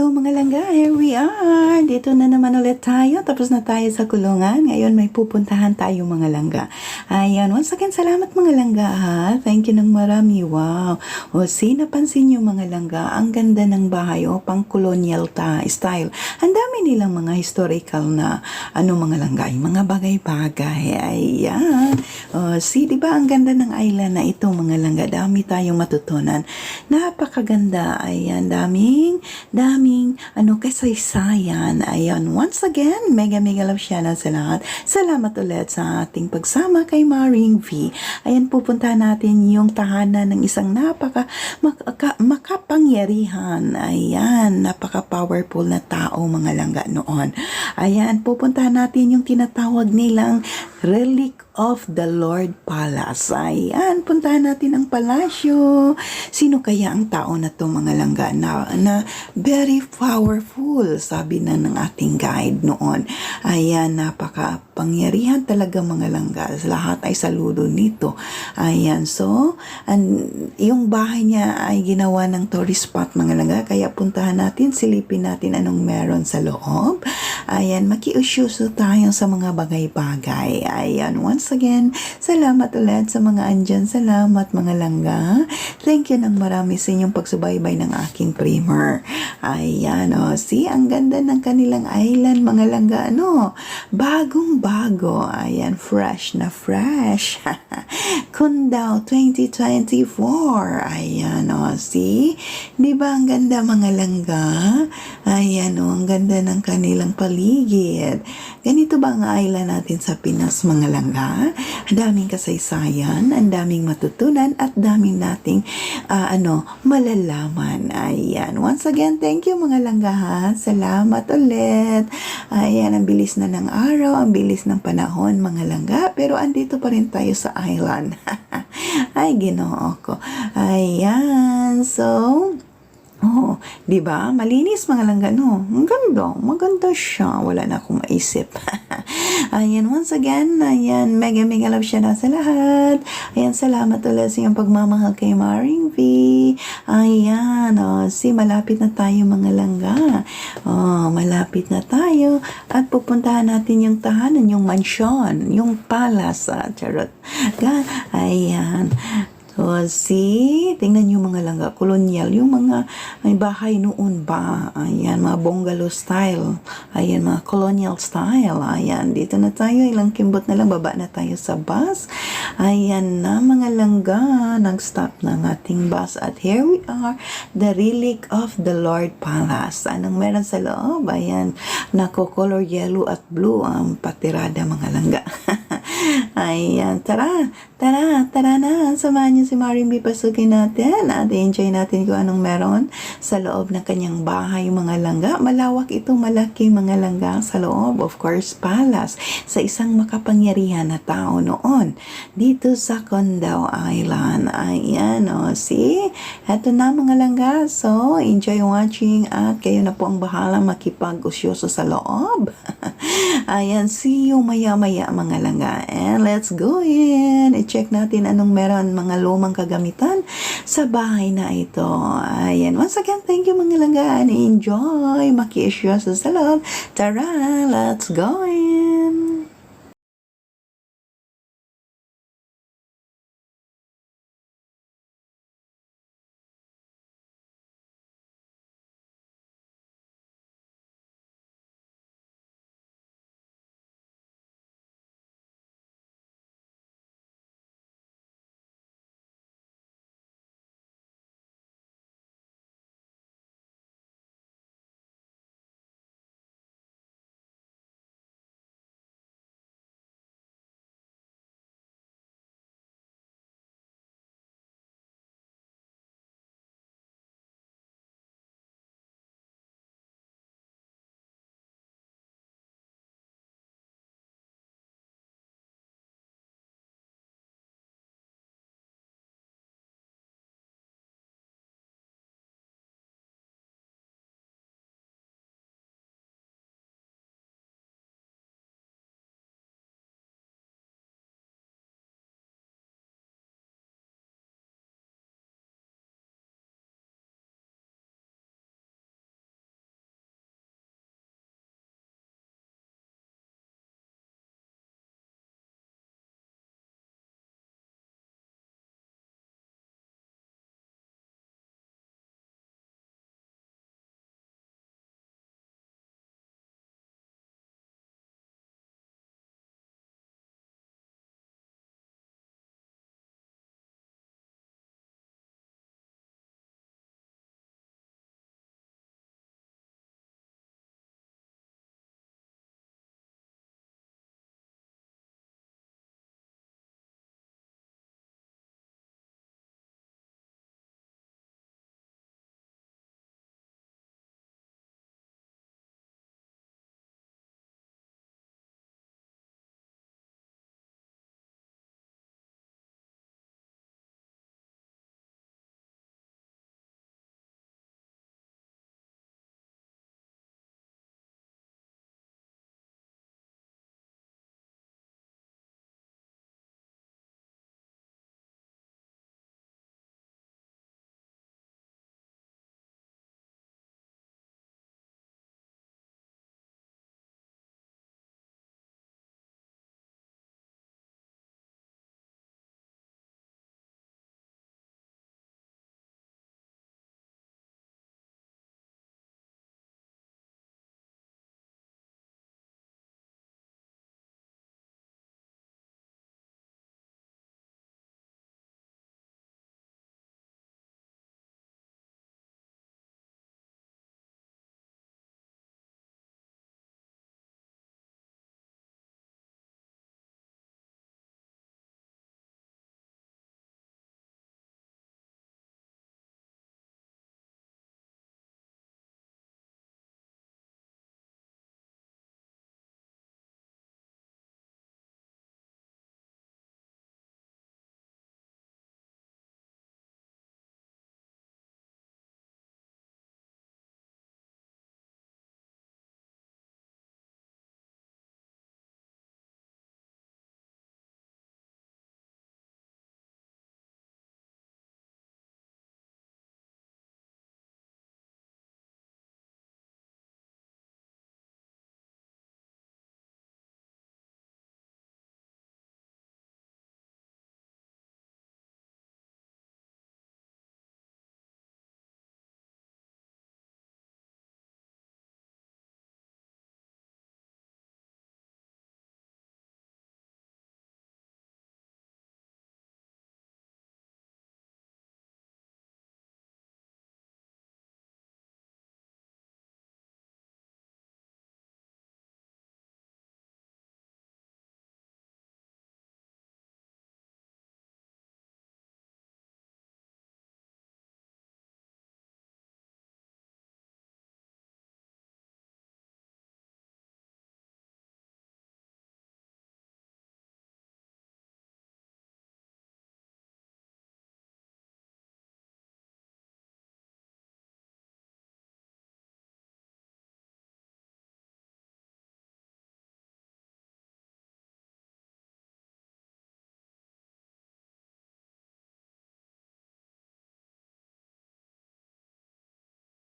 Hello mga langga, here we are. Dito na naman ulit tayo. Tapos na tayo sa kulungan. Ngayon may pupuntahan tayo mga langga. Ayan, once again, salamat mga langga ha. Thank you ng marami. Wow. O napansin nyo mga langga, ang ganda ng bahay o pang colonial style. Ang dami nilang mga historical na mga langga, mga bagay-bagay. Ayan. O diba ang ganda ng island na ito mga langga. Dami tayong matutunan. Napakaganda. Ayan, daming kasaysayan. Ayan, once again, mega love siya na sa lahat. Salamat ulit sa ating pagsama kay Maring V. Ayan, pupunta natin yung tahanan ng isang makapangyarihan. Ayan, napaka-powerful na tao mga langga noon. Ayan, pupunta natin yung tinatawag nilang Relic of the Lord Palace. Ayan, puntahan natin ang palasyo. Sino kaya ang tao na to mga langga na very powerful, sabi na ng ating guide noon. Ayan, napaka-pangyarihan talaga mga langga. Lahat ay saludo nito. Ayan, so, yung bahay niya ay ginawa ng tourist spot mga langga. Kaya puntahan natin, silipin natin anong meron sa loob. Ayan, makiusyoso tayo sa mga bagay-bagay. Ayan, once again, salamat ulit sa mga andyan. Salamat mga langga. Thank you ng marami sa inyong pagsubaybay ng aking primer. Ayan, ang ganda ng kanilang island mga langga, bagong-bago. Ayan, fresh na fresh. Cundao 2024. Ayan, diba ang ganda mga langga? Ayan, ang ganda ng kanilang paligid. Ganito ba ang island natin sa Pinas mga langga? Ang daming kasaysayan, ang daming matutunan at daming nating malalaman. Ayan, once again, thank you mga langga ha. Salamat ulit. Ayan, ang bilis na ng araw, ang bilis ng panahon mga langga, pero andito pa rin tayo sa island. Ay, Ginoo ko. Ayan, so di ba? Malinis mga langga, Ang ganda. Maganda siya. Wala na akong maisip. Ayan, once again, ayan, mega love siya na sa lahat. Ayan, salamat ulit sa iyong pagmamahal kay Maring V. Ayan, malapit na tayo mga langga. Malapit na tayo. At pupuntahan natin yung tahanan, yung mansion, yung palace. Charot. Ayan. So, tingnan nyo mga langga, colonial, yung mga may bahay noon ba, ayan, mga bungalow style, ayan, mga colonial style, ayan, dito na tayo, ilang kimbot na lang, baba na tayo sa bus, ayan na mga langga, nag-stop na ng ating bus, at here we are, the Relic of the Lord Palace. Anong meron sa loob? Ayan, nako-color yellow at blue, ang patirada mga langga. Ayan, tara na, samahan niyo si Maring B. Pasukin natin at enjoy natin kung anong meron sa loob ng kanyang bahay mga langga. Malawak ito, malaki mga langga sa loob, of course, palace sa isang makapangyarihan na tao noon dito sa Cundao Island. Ayan, eto na mga langga, so enjoy watching at kayo na po ang bahala makipag-usyoso sa loob. Ayan, see you maya-maya mga langga. And let's go in. I-check natin anong meron mga lumang kagamitan sa bahay na ito. Ayan, once again, thank you mga langga. And enjoy. Maki-isyoso sa loob. Tara, let's go in.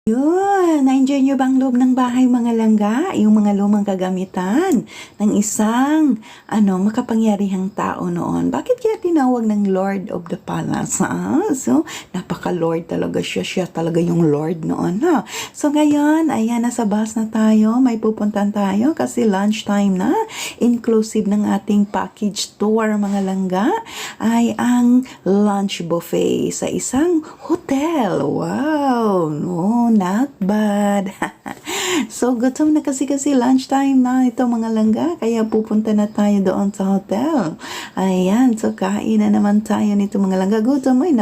Yun, na-enjoy nyo bang loob ng bahay mga langga? Yung mga lumang kagamitan ng isang makapangyarihang tao noon. Bakit kaya tinawag ng Lord of the Palace? So, napaka-Lord talaga siya. Siya talaga yung Lord noon. Ha? So, ngayon, ayan, nasa bus na tayo. May pupuntan tayo kasi lunchtime na. Inclusive ng ating package tour mga langga ay ang lunch buffet sa isang hotel. Wow! No, not bad. So, gutom na kasi lunchtime na ito mga langga. Kaya pupunta na tayo doon sa hotel. Ayan, so kain na naman tayo nito mga langga. Gutom ay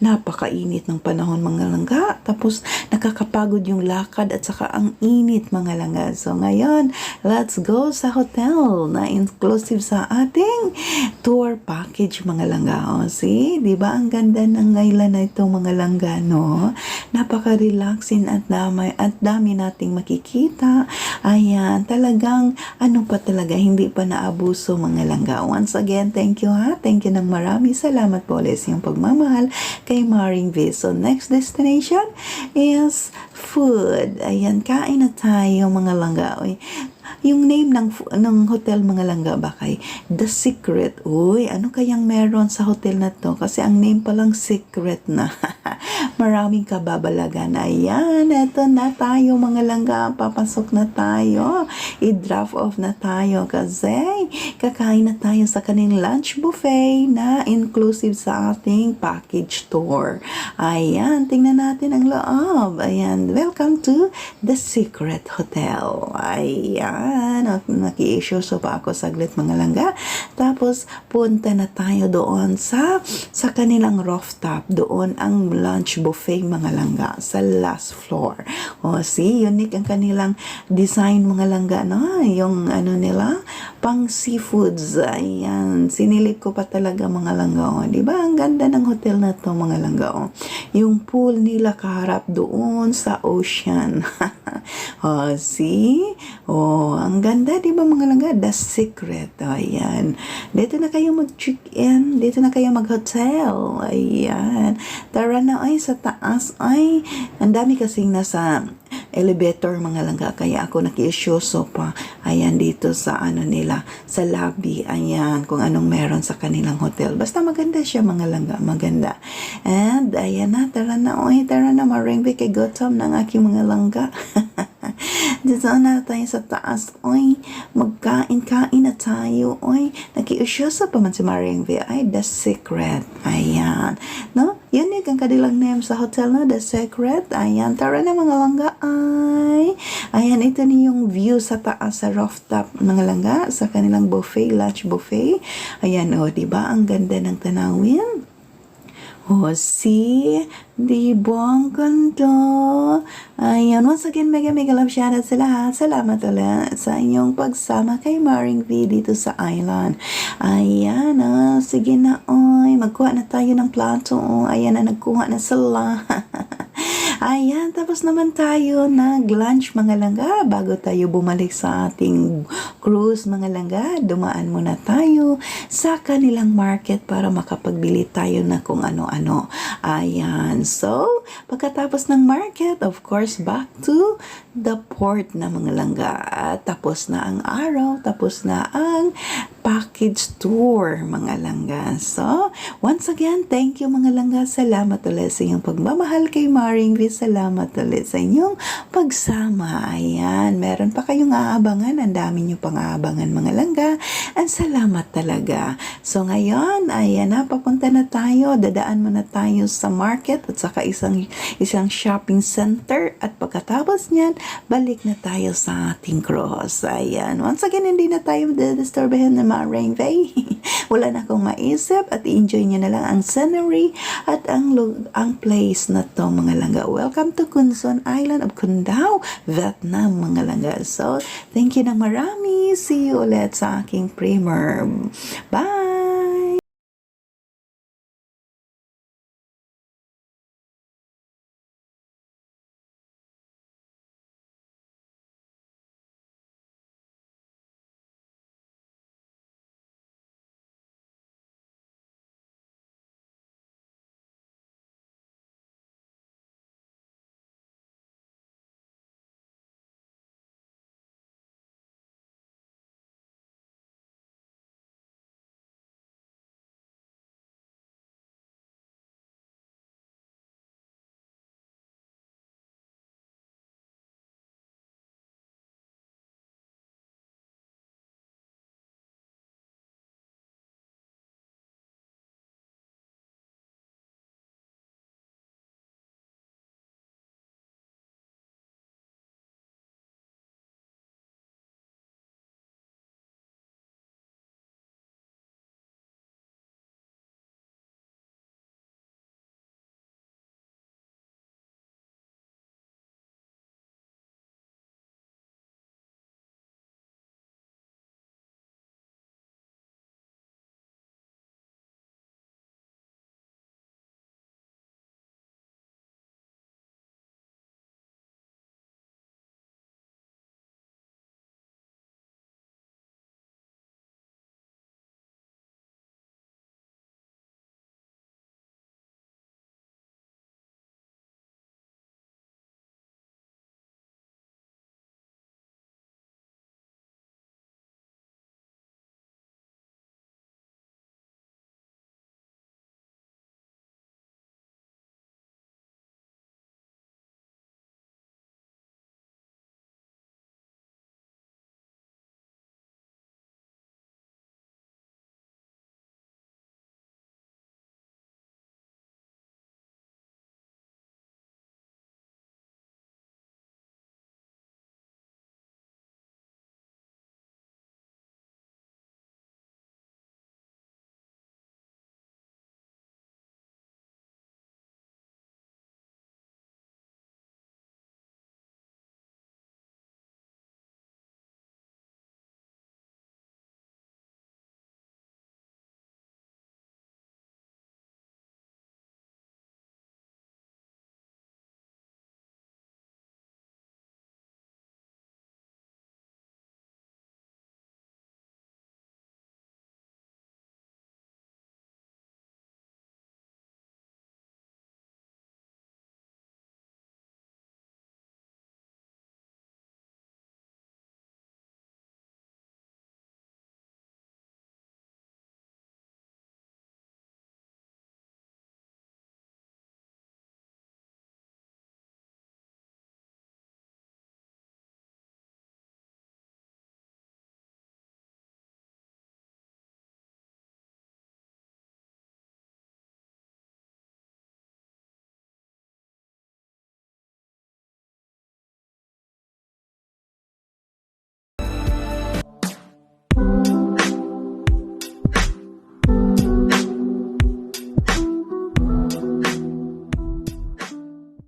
napakainit ng panahon mga langga. Tapos, nakakapagod yung lakad at saka ang init mga langga. So, ngayon, let's go sa hotel na inclusive sa ating tour package mga langga. O, see? Diba ang ganda ng island na ito mga langga, no? Napaka-relaxing at dami nating makikita. Ayan, talagang hindi pa naabuso mga langga. Once again, thank you ha. Thank you ng marami. Salamat po ulit sa iyong pagmamahal kay Maring V. So, next destination is food. Ayan, kain na tayo mga langga. Uy, yung name ng hotel mga langga ba kay The Secret. Uy, ano kayang meron sa hotel na to? Kasi ang name palang secret na. Maraming kababalagan. Ayan, eto na tayo mga langga. Papasok na tayo. I-drop off na tayo kasi kakain na tayo sa kanilang lunch buffet na inclusive sa ating package tour. Ayan, tingnan natin ang loob. Ayan, welcome to The Secret Hotel. Ayan, naki-issue pa ako saglit mga langga. Tapos, punta na tayo doon sa kanilang rooftop. Doon ang lunch buffet mga langga sa last floor. O, see, unique ang kanilang design mga langga, no? Yung nila, pang seafoods. Ayan, sinilip ko pa talaga mga langga. O, diba? Ang ganda ng hotel na to mga langga. O, yung pool nila kaharap doon sa ocean. O, see? O, ang ganda, diba mga langga? The Secret. O, ayan. Dito na kayo mag-check-in. Dito na kayo mag-hotel. Ayan. Tara na ay sa taas. Ay, ang dami kasing nasa elevator mga langga. Kaya ako nakiisyoso pa. Ayan, dito sa nila. Sa lobby. Ayan, kung anong meron sa kanilang hotel. Basta maganda siya mga langga. Maganda. And, ayan na. Tara na. Oy, tara na. Maringbi kay gutom ng aking mga langga. Dito na tayo sa taas. Oy, magkain-kain na tayo. Oy, nakiusyosa pa man si Maring V. Ay, The Secret. Ayan. No? Unique ang kanilang name sa hotel na The Secret. Ayan. Tara na mga langga. Ay. Ayan, ito ni yung view sa taas sa rooftop mga langga sa kanilang buffet, lunch buffet. Ayan, o, diba? Ang ganda ng tanawin. Oh, see? Diba ang ganda? Ayan, once again, mega love shoutout sa lahat. Salamat ulit sa inyong pagsama kay Maring V dito sa island. Ayan, sige na, oy. Magkuha na tayo ng plato. Ayan na, nagkuha na sila. Ayan, tapos naman tayo nag-lunch mga langga bago tayo bumalik sa ating cruise mga langga. Dumaan muna tayo sa kanilang market para makapagbili tayo na kung ano-ano. Ayan, so pagkatapos ng market, of course, back to the port na mga langga. Tapos na ang araw, tapos na ang package tour mga langga. So, once again, thank you mga langga. Salamat ulit sa inyong pagmamahal kay Maring V. Salamat ulit sa inyong pagsama. Ayan, meron pa kayong aabangan. Ang dami nyo pang aabangan mga langga. Ang salamat talaga. So, ngayon, ayan na, papunta na tayo. Dadaan muna tayo sa market at saka isang shopping center. At pagkatapos niyan, balik na tayo sa ating cruise. Ayan. Once again, hindi na tayo disturbahin ng Maring V. Wala na akong maisip at i-enjoy nyo na lang ang scenery at ang place na to mga langga. Welcome to Quezon Island of Cundao, Vietnam mga langga. So, thank you ng marami. See you ulit sa aking primer. Bye!